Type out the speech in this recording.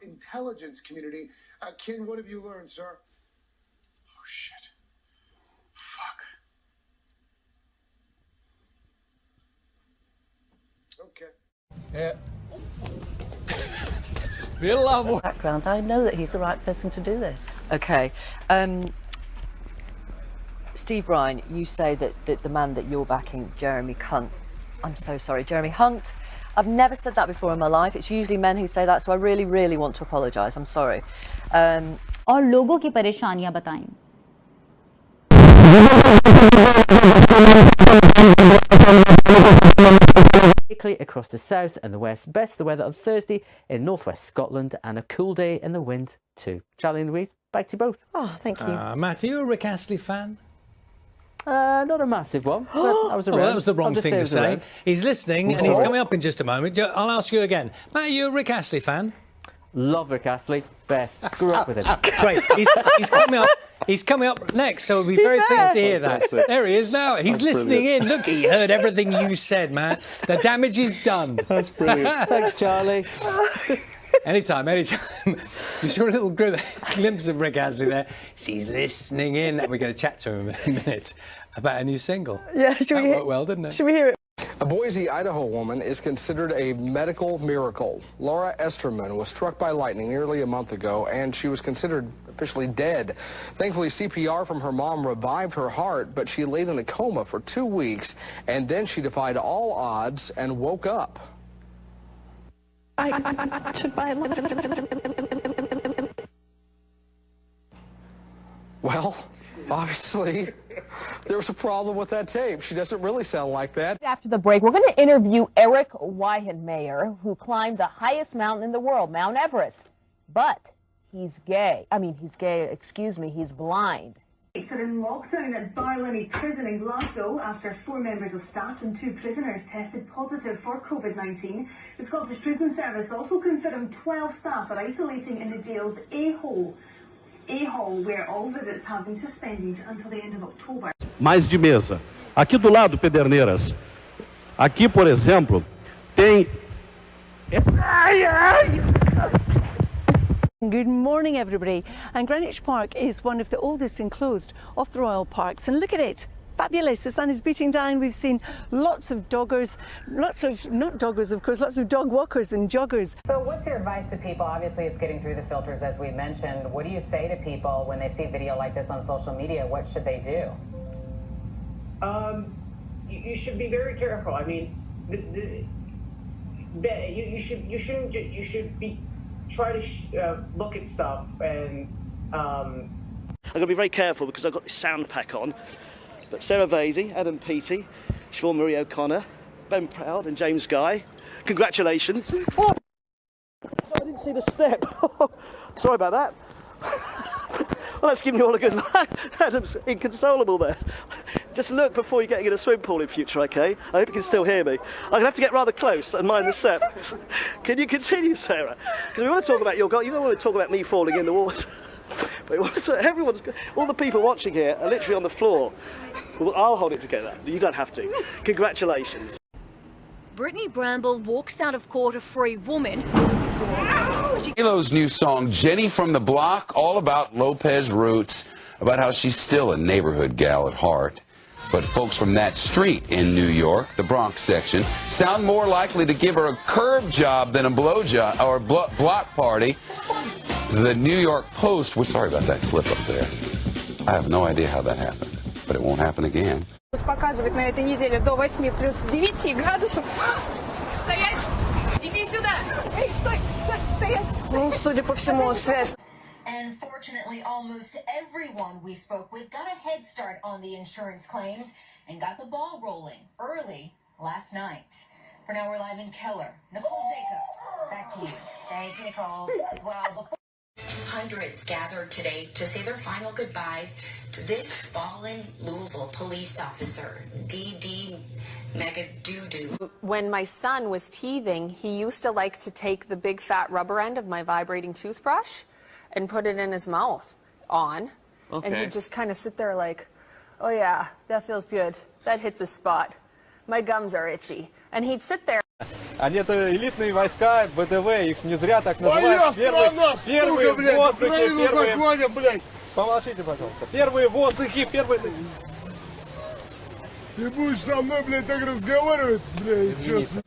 intelligence community. Ken, what have you learned, sir? Oh, shit. Fuck. Okay. Yeah. Background, I know that he's the right person to do this. Okay. Steve Ryan, you say that the man that you're backing, Jeremy Hunt, I'm so sorry, Jeremy Hunt, I've never said that before in my life. It's usually men who say that, so I really, really want to apologise. I'm sorry. और लोगों की परेशानियां बताएं. Across the south and the west. Best of the weather on Thursday in northwest Scotland and a cool day in the wind too. Charlie and Louise, back to you both. Oh, thank you. Matt, are you a Rick Astley fan? Not a massive one, but I was around. Well, that was the wrong thing to say. Around. He's listening and he's coming up in just a moment. I'll ask you again. Matt, are you a Rick Astley fan? Love Rick Astley. Best. Grew up with him. Great. He's coming up. He's coming up next, so we'll be very pleased to hear that. There he is now. He's listening in. Look, he heard everything you said, Matt. The damage is done. That's brilliant. Thanks, Charlie. Anytime. You saw a little glimpse of Rick Astley there. He's listening in. We're going to chat to him in a minute about a new single. Yeah, that worked well, didn't it? Should we hear it? A Boise, Idaho woman is considered a medical miracle. Laura Esterman was struck by lightning nearly a month ago, and she was considered officially dead. Thankfully, CPR from her mom revived her heart, but she laid in a coma for 2 weeks, and then she defied all odds and woke up. I should buy Well, obviously, there was a problem with that tape. She doesn't really sound like that. After the break, we're going to interview Eric Weihenmayer, who climbed the highest mountain in the world, Mount Everest. But he's gay. He's blind. Are in lockdown at Barlinnie Prison in Glasgow after 4 members of staff and 2 prisoners tested positive for COVID-19. The Scottish Prison Service also confirmed 12 staff are isolating in the jail's A-Hall, where all visits have been suspended until the end of October. Mais de mesa. Aqui do lado, Pederneiras. Aqui, por exemplo, tem... Good morning, everybody. And Greenwich Park is one of the oldest enclosed of the Royal Parks. And look at it. Fabulous. The sun is beating down. We've seen lots of doggers, lots of dog walkers and joggers. So what's your advice to people? Obviously, it's getting through the filters, as we mentioned. What do you say to people when they see video like this on social media? What should they do? You should be very careful. I mean, you should be try to look at stuff and. I'm going to be very careful because I've got this sound pack on. But Sarah Vasey, Adam Peaty, Siobhan Marie O'Connor, Ben Proud and James Guy, congratulations. Oh, I didn't see the step. Sorry about that. Well, that's giving you all a good laugh. Adam's inconsolable there. Just look before you're getting in a swim pool in future, OK? I hope you can still hear me. I'm going to have to get rather close and mind the step. Can you continue, Sarah? Because we want to talk about your goal. You don't want to talk about me falling in the water. But all the people watching here are literally on the floor. Well, I'll hold it together. You don't have to. Congratulations. Brittany Bramble walks out of court a free woman. J-Lo's new song, Jenny from the Block, all about Lopez roots, about how she's still a neighborhood gal at heart. But folks from that street in New York, the Bronx section, sound more likely to give her a curb job than a blow job or a block party. The New York Post, sorry about that slip up there. I have no idea how that happened, but it won't happen again. Показывает на этой неделе до 8 плюс 9 градусов. Стоять! Иди сюда! Эй, стой! Стоять! Ну, судя по всему, связь. And fortunately, almost everyone we spoke with got a head start on the insurance claims and got the ball rolling early last night. For now, we're live in Keller. Nicole Jacobs, back to you. Thank you, Nicole. Well, Hundreds gathered today to say their final goodbyes to this fallen Louisville police officer, D.D. Megadoodoo. When my son was teething, he used to like to take the big fat rubber end of my vibrating toothbrush and put it in his mouth and he'd just kind of sit there like, oh yeah, that feels good. That hit the spot. My gums are itchy. And he'd sit there. Они это элитные войска, ВДВ, их не зря так Моя называют. страна, Первые сука, блядь, воздухи, Украину первые... захватим, блядь. Помолчите, пожалуйста. Первые воздухи, первые... Ты будешь со мной, блядь, так разговаривать, блядь, Извините. сейчас.